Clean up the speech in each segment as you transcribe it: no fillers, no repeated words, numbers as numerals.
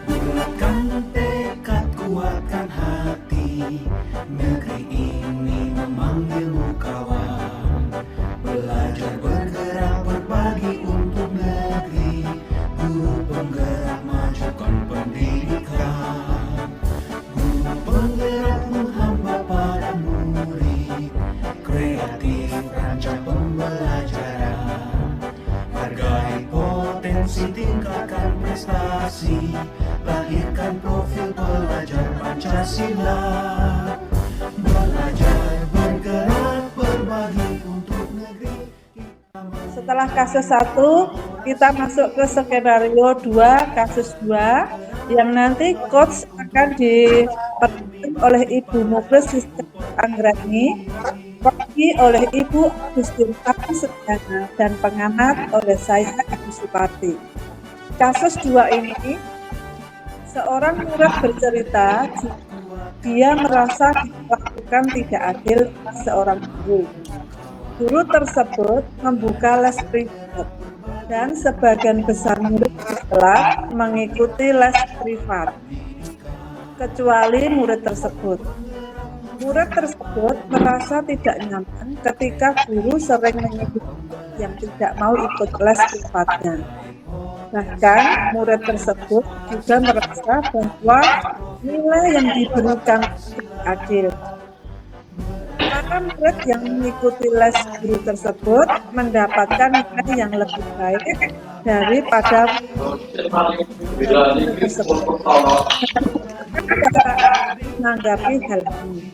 Bulatkan tekad, kuatkan hati, negeri ini memanggilmu kawan. Belajar bergerak berbagi untuk negeri, guru penggerak majukan pendidikan. Guru penggerak menghamba pada murid, kreatif rancang pembelajaran. Hargai potensi, tingkatkan prestasi, lahirkan profil pelajar Pancasila. Belajar, bergerak, berbagi untuk negeri. Setelah kasus 1, kita masuk ke skenario 2, kasus 2, yang nanti coach akan diperankan oleh Ibu Muklis Anggrani, kopi oleh Ibu Agustin Api Setiana, dan pengamat oleh saya Ibu Supati. Kasus 2 ini, seorang murid bercerita dia merasa diperlakukan tidak adil oleh seorang guru. Guru tersebut membuka les privat dan sebagian besar murid di kelas mengikuti les privat, kecuali murid tersebut. Murid tersebut merasa tidak nyaman ketika guru sering menyebut yang tidak mau ikut les privatnya. Bahkan murid tersebut juga merasa bahwa nilai yang diberikan tidak adil. Para murid yang mengikuti les guru tersebut mendapatkan nilai yang lebih baik daripada murid tersebut. Menanggapi hal ini,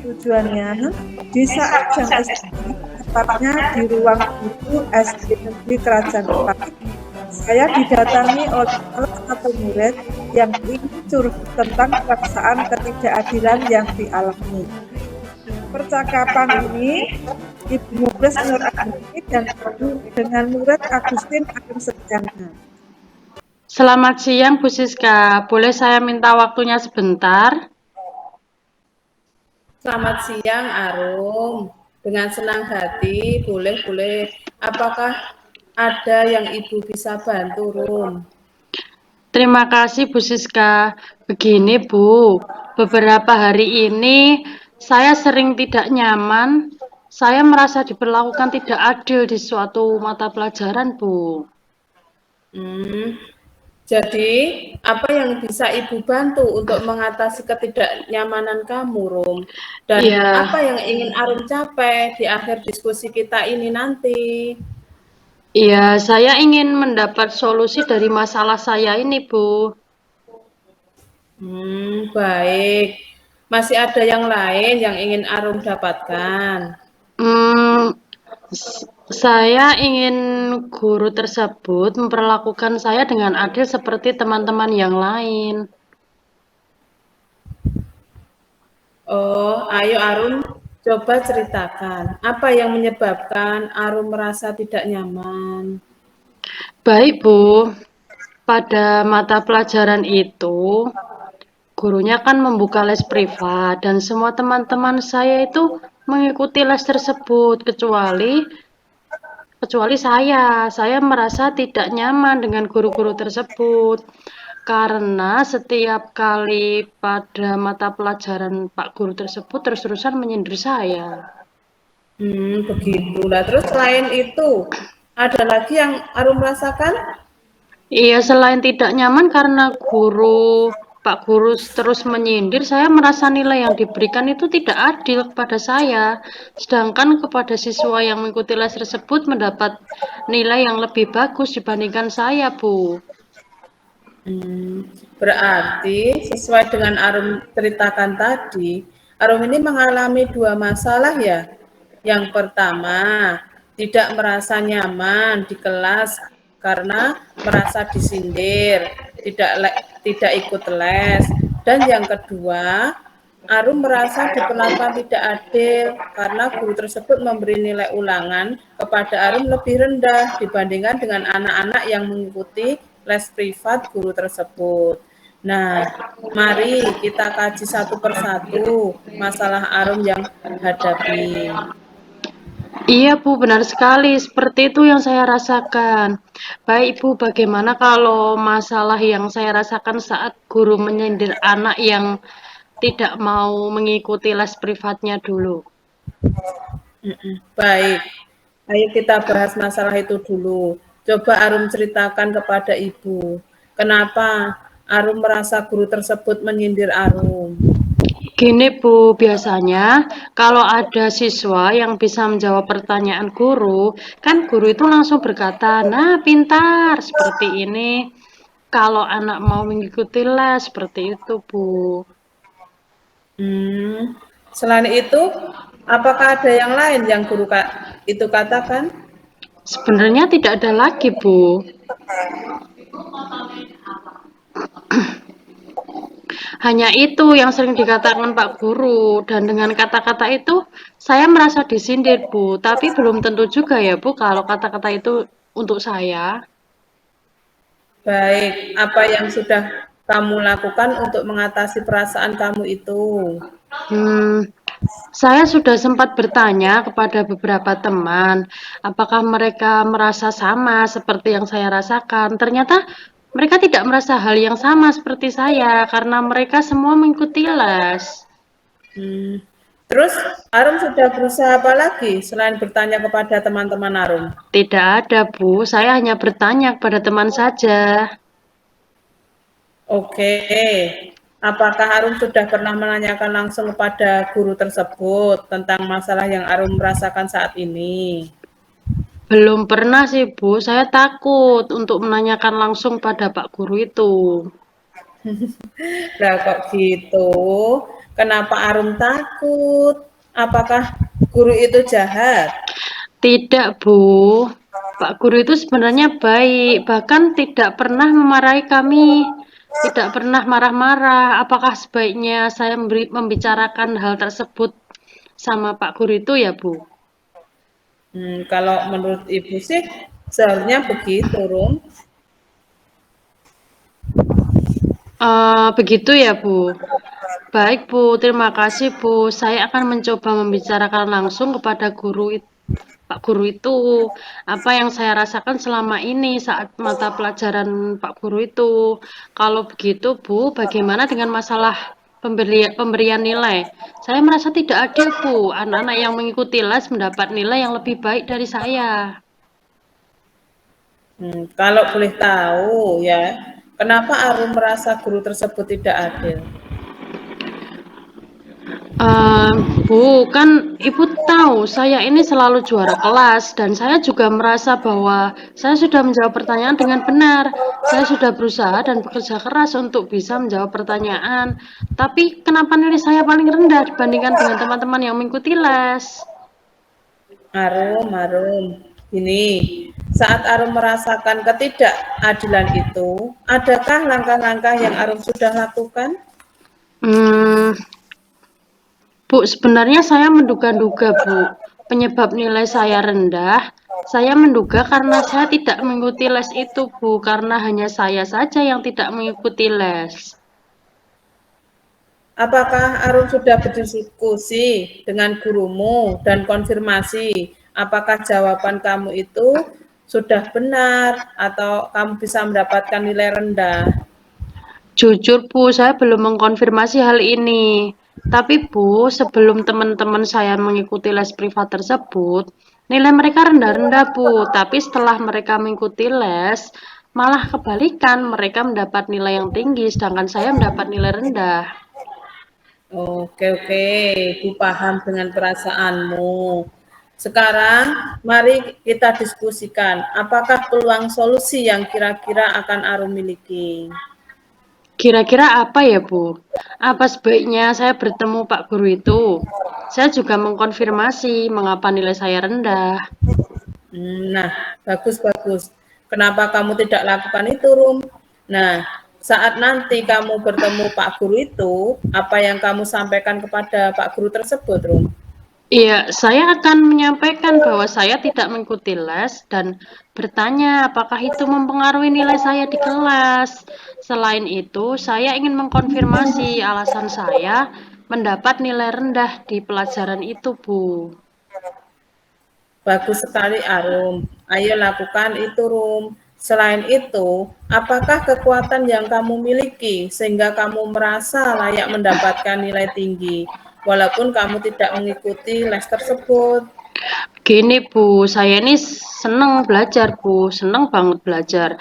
tujuannya di saat jam istirahat, tepatnya di ruang guru SD Negeri Kerajaan Demak, saya didatangi oleh salah satu murid yang ingin curhat tentang perasaan ketidakadilan yang dialami. Percakapan ini Ibu Muklis Nur Agni dan dengan murid Agustin Api Setiana. Selamat siang Bu Siska, boleh saya minta waktunya sebentar? Selamat siang Arum, dengan senang hati, boleh. Apakah ada yang Ibu bisa bantu, Rum? Terima kasih Bu Siska. Begini Bu, beberapa hari ini saya sering tidak nyaman. Saya merasa diperlakukan tidak adil di suatu mata pelajaran Bu. Jadi, apa yang bisa Ibu bantu untuk mengatasi ketidaknyamanan kamu, Rum? Dan Iya. apa yang ingin Arum capai di akhir diskusi kita ini nanti? Iya, saya ingin mendapat solusi dari masalah saya ini Bu. Baik. Masih ada yang lain yang ingin Arum dapatkan? Saya ingin guru tersebut memperlakukan saya dengan adil seperti teman-teman yang lain. Oh, ayo Arum, coba ceritakan. Apa yang menyebabkan Arum merasa tidak nyaman? Baik Bu, pada mata pelajaran itu, gurunya kan membuka les privat dan semua teman-teman saya itu mengikuti les tersebut kecuali saya merasa tidak nyaman dengan guru-guru tersebut karena setiap kali pada mata pelajaran Pak Guru tersebut terus-terusan menyindir saya. Begitu. Nah, terus selain itu, ada lagi yang Arum rasakan? Iya, selain tidak nyaman karena Pak Guru terus menyindir, saya merasa nilai yang diberikan itu tidak adil kepada saya. Sedangkan kepada siswa yang mengikuti les tersebut mendapat nilai yang lebih bagus dibandingkan saya, Bu. Berarti sesuai dengan Arum ceritakan tadi, Arum ini mengalami 2 masalah ya. Yang pertama, tidak merasa nyaman di kelas karena merasa disindir, tidak ikut les. Dan yang kedua, Arum merasa diperlakukan tidak adil karena guru tersebut memberi nilai ulangan kepada Arum lebih rendah dibandingkan dengan anak-anak yang mengikuti les privat guru tersebut. Nah, mari kita kaji satu persatu masalah Arum yang hadapi. Iya Bu, benar sekali. Seperti itu yang saya rasakan. Baik Bu, bagaimana kalau masalah yang saya rasakan saat guru menyindir anak yang tidak mau mengikuti les privatnya dulu? Baik, ayo kita bahas masalah itu dulu. Coba Arum ceritakan kepada Ibu, kenapa Arum merasa guru tersebut menyindir Arum? Gini Bu, biasanya kalau ada siswa yang bisa menjawab pertanyaan guru, kan guru itu langsung berkata, nah pintar, seperti ini. Kalau anak mau mengikuti les, seperti itu Bu. Selain itu, apakah ada yang lain yang guru itu katakan? Sebenarnya tidak ada lagi Bu. Hanya itu yang sering dikatakan Pak Guru, dan dengan kata-kata itu saya merasa disindir Bu, tapi belum tentu juga ya Bu kalau kata-kata itu untuk saya. Baik, apa yang sudah kamu lakukan untuk mengatasi perasaan kamu itu? Saya sudah sempat bertanya kepada beberapa teman, apakah mereka merasa sama seperti yang saya rasakan. Ternyata mereka tidak merasa hal yang sama seperti saya, karena mereka semua mengikuti les. Terus, Arum sudah berusaha apa lagi selain bertanya kepada teman-teman Arum? Tidak ada, Bu. Saya hanya bertanya kepada teman saja. Oke, apakah Arum sudah pernah menanyakan langsung kepada guru tersebut tentang masalah yang Arum rasakan saat ini? Belum pernah sih, Bu. Saya takut untuk menanyakan langsung pada Pak Guru itu. Lah kok gitu? Kenapa Arum takut? Apakah guru itu jahat? Tidak, Bu. Pak Guru itu sebenarnya baik, bahkan tidak pernah memarahi kami. Tidak pernah marah-marah. Apakah sebaiknya saya membicarakan hal tersebut sama Pak Guru itu ya, Bu? Kalau menurut Ibu sih seharusnya begitu, Rum. Begitu ya, Bu. Baik, Bu. Terima kasih, Bu. Saya akan mencoba membicarakan langsung kepada Pak Guru itu. Apa yang saya rasakan selama ini saat mata pelajaran Pak Guru itu. Kalau begitu, Bu, bagaimana dengan masalah pemberian nilai? Saya merasa tidak adil, Bu. Anak-anak yang mengikuti les mendapat nilai yang lebih baik dari saya. Kalau boleh tahu ya, kenapa Arum merasa guru tersebut tidak adil? Bu, kan Ibu tahu saya ini selalu juara kelas dan saya juga merasa bahwa saya sudah menjawab pertanyaan dengan benar. Saya sudah berusaha dan bekerja keras untuk bisa menjawab pertanyaan. Tapi kenapa nilai saya paling rendah dibandingkan dengan teman-teman yang mengikuti les? Arum. Ini, saat Arum merasakan ketidakadilan itu, adakah langkah-langkah yang Arum sudah lakukan? Bu, sebenarnya saya menduga-duga, Bu, penyebab nilai saya rendah. Saya menduga karena saya tidak mengikuti les itu, Bu, karena hanya saya saja yang tidak mengikuti les. Apakah Arum sudah berdiskusi dengan gurumu dan konfirmasi apakah jawaban kamu itu sudah benar atau kamu bisa mendapatkan nilai rendah? Jujur, Bu, saya belum mengkonfirmasi hal ini. Tapi, Bu, sebelum teman-teman saya mengikuti les privat tersebut, nilai mereka rendah-rendah, Bu. Tapi setelah mereka mengikuti les, malah kebalikan, mereka mendapat nilai yang tinggi, sedangkan saya mendapat nilai rendah. Oke, Ibu paham dengan perasaanmu. Sekarang, mari kita diskusikan apakah peluang solusi yang kira-kira akan Arum miliki. Kira-kira apa ya, Bu? Apa sebaiknya saya bertemu Pak Guru itu? Saya juga mengkonfirmasi mengapa nilai saya rendah. Nah, bagus. Kenapa kamu tidak lakukan itu, Rum? Nah, saat nanti kamu bertemu Pak Guru itu, apa yang kamu sampaikan kepada Pak Guru tersebut, Rum? Iya, saya akan menyampaikan bahwa saya tidak mengikuti les dan bertanya apakah itu mempengaruhi nilai saya di kelas. Selain itu, saya ingin mengkonfirmasi alasan saya mendapat nilai rendah di pelajaran itu, Bu. Bagus sekali Arum. Ayo lakukan itu Rum. Selain itu, apakah kekuatan yang kamu miliki sehingga kamu merasa layak mendapatkan nilai tinggi walaupun kamu tidak mengikuti les tersebut? Gini Bu, saya ini seneng belajar Bu, seneng banget belajar.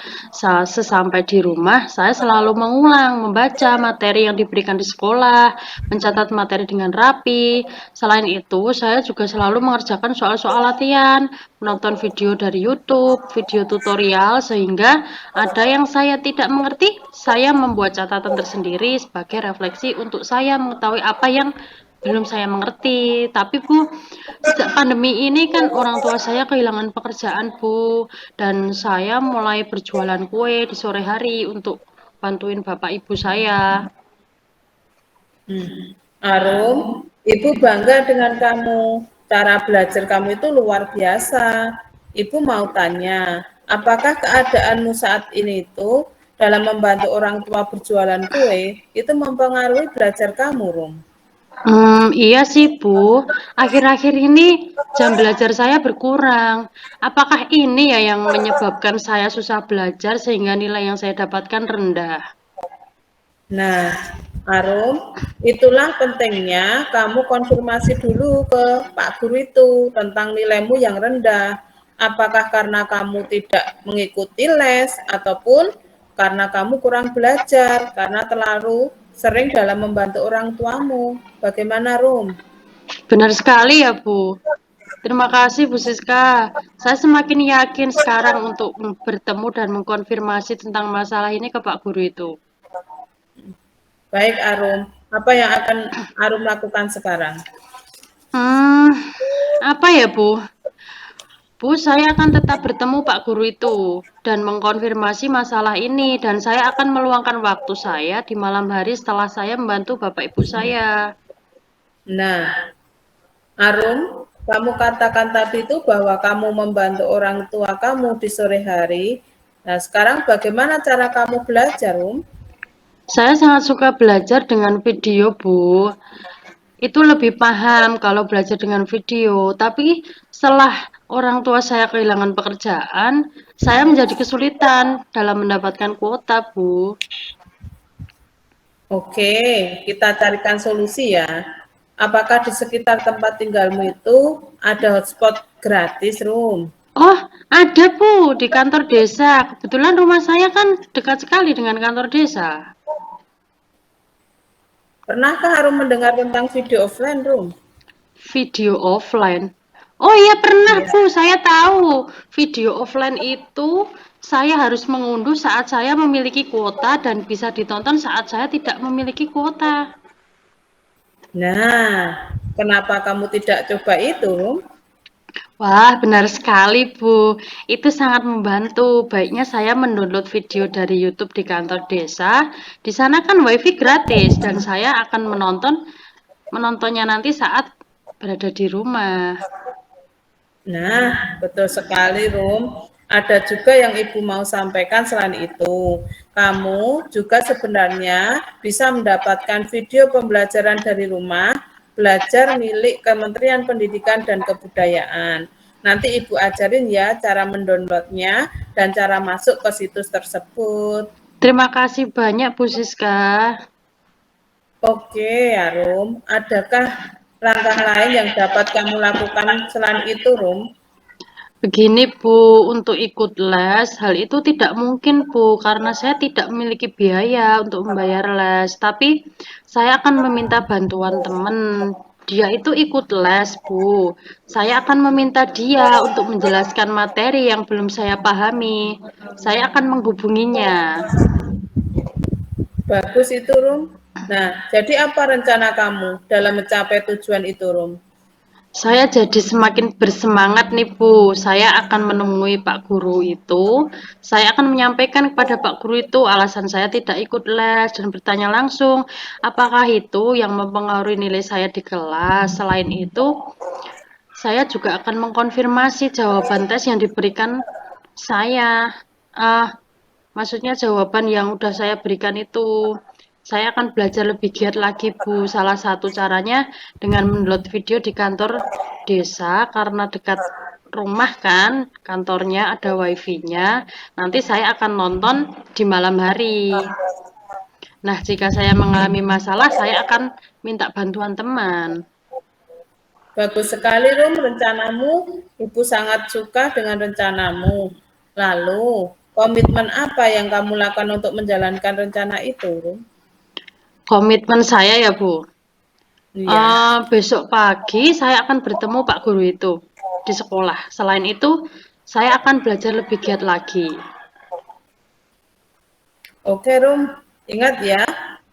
Sesampai di rumah, saya selalu mengulang, membaca materi yang diberikan di sekolah, mencatat materi dengan rapi. Selain itu, saya juga selalu mengerjakan soal-soal latihan, menonton video dari YouTube, video tutorial, sehingga ada yang saya tidak mengerti, saya membuat catatan tersendiri sebagai refleksi untuk saya mengetahui apa yang belum saya mengerti. Tapi Bu, sejak pandemi ini kan orang tua saya kehilangan pekerjaan, Bu, dan saya mulai berjualan kue di sore hari untuk bantuin bapak ibu saya. Arum, Ibu bangga dengan kamu. Cara belajar kamu itu luar biasa. Ibu mau tanya, apakah keadaanmu saat ini itu dalam membantu orang tua berjualan kue itu mempengaruhi belajar kamu, Rum? Iya sih, Bu. Akhir-akhir ini jam belajar saya berkurang. Apakah ini ya yang menyebabkan saya susah belajar sehingga nilai yang saya dapatkan rendah? Nah, Arum, itulah pentingnya kamu konfirmasi dulu ke Pak Guru itu tentang nilaimu yang rendah. Apakah karena kamu tidak mengikuti les ataupun karena kamu kurang belajar karena terlalu sering dalam membantu orang tuamu. Bagaimana, Rum? Benar sekali ya, Bu. Terima kasih, Bu Siska. Saya semakin yakin sekarang untuk bertemu dan mengkonfirmasi tentang masalah ini ke Pak Guru itu. Baik, Arum. Apa yang akan Arum lakukan sekarang? Hmm, apa ya, Bu? Bu, saya akan tetap bertemu Pak Guru itu dan mengkonfirmasi masalah ini dan saya akan meluangkan waktu saya di malam hari setelah saya membantu Bapak Ibu saya. Nah, Arum, kamu katakan tadi itu bahwa kamu membantu orang tua kamu di sore hari. Nah, sekarang bagaimana cara kamu belajar, Rum? Saya sangat suka belajar dengan video, Bu. Itu lebih paham kalau belajar dengan video, tapi setelah orang tua saya kehilangan pekerjaan, saya menjadi kesulitan dalam mendapatkan kuota, Bu. Oke, kita carikan solusi ya. Apakah di sekitar tempat tinggalmu itu ada hotspot gratis, Rum? Oh, ada Bu, di kantor desa. Kebetulan rumah saya kan dekat sekali dengan kantor desa. Pernahkah Arum mendengar tentang video offline, Rum? Video offline. Oh iya pernah Bu, saya tahu. Video offline itu saya harus mengunduh saat saya memiliki kuota dan bisa ditonton saat saya tidak memiliki kuota. Nah, kenapa kamu tidak coba itu, Rum? Wah, benar sekali, Bu. Itu sangat membantu. Baiknya saya mendownload video dari YouTube di kantor desa. Di sana kan WiFi gratis dan saya akan menontonnya nanti saat berada di rumah. Nah, betul sekali, Rum. Ada juga yang Ibu mau sampaikan selain itu. Kamu juga sebenarnya bisa mendapatkan video pembelajaran dari rumah, belajar milik Kementerian Pendidikan dan Kebudayaan. Nanti Ibu ajarin ya cara mendownloadnya dan cara masuk ke situs tersebut. Terima kasih banyak, Bu Siska. Oke, Arum. Adakah langkah lain yang dapat kamu lakukan selain itu, Rum? Begini Bu, untuk ikut les, hal itu tidak mungkin Bu, karena saya tidak memiliki biaya untuk membayar les. Tapi saya akan meminta bantuan teman. Dia itu ikut les Bu. Saya akan meminta dia untuk menjelaskan materi yang belum saya pahami. Saya akan menghubunginya. Bagus itu, Rum. Nah, jadi apa rencana kamu dalam mencapai tujuan itu, Rum? Saya jadi semakin bersemangat nih Bu. Saya akan menemui Pak Guru itu. Saya akan menyampaikan kepada Pak Guru itu alasan saya tidak ikut les dan bertanya langsung apakah itu yang mempengaruhi nilai saya di kelas. Selain itu, saya juga akan mengkonfirmasi jawaban tes yang diberikan saya. Maksudnya jawaban yang udah saya berikan itu. Saya akan belajar lebih giat lagi, Bu. Salah satu caranya dengan mendownload video di kantor desa karena dekat rumah kan, kantornya ada wifi-nya. Nanti saya akan nonton di malam hari. Nah, jika saya mengalami masalah, saya akan minta bantuan teman. Bagus sekali, Rum, rencanamu. Ibu sangat suka dengan rencanamu. Lalu, komitmen apa yang kamu lakukan untuk menjalankan rencana itu, Rum? Komitmen saya ya, Bu. Iya. Besok pagi saya akan bertemu Pak Guru itu di sekolah. Selain itu, saya akan belajar lebih giat lagi. Oke, Rum. Ingat ya,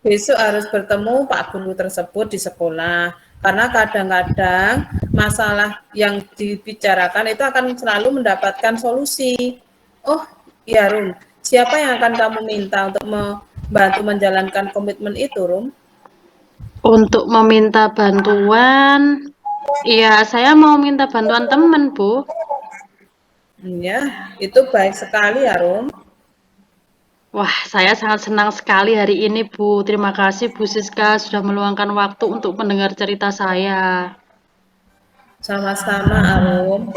besok harus bertemu Pak Guru tersebut di sekolah. Karena kadang-kadang masalah yang dibicarakan itu akan selalu mendapatkan solusi. Oh, iya, Rum. Siapa yang akan kamu minta untuk membantu menjalankan komitmen itu, Rum? Untuk meminta bantuan, ya saya mau minta bantuan teman, Bu. Ya, itu baik sekali ya, Rum. Wah, saya sangat senang sekali hari ini, Bu. Terima kasih, Bu Siska, sudah meluangkan waktu untuk mendengar cerita saya. Sama-sama, Arum.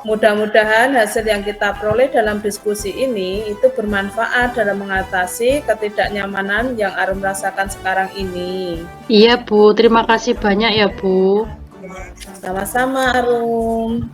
Mudah-mudahan hasil yang kita peroleh dalam diskusi ini itu bermanfaat dalam mengatasi ketidaknyamanan yang Arum rasakan sekarang ini. Iya, Bu. Terima kasih banyak ya, Bu. Sama-sama, Arum.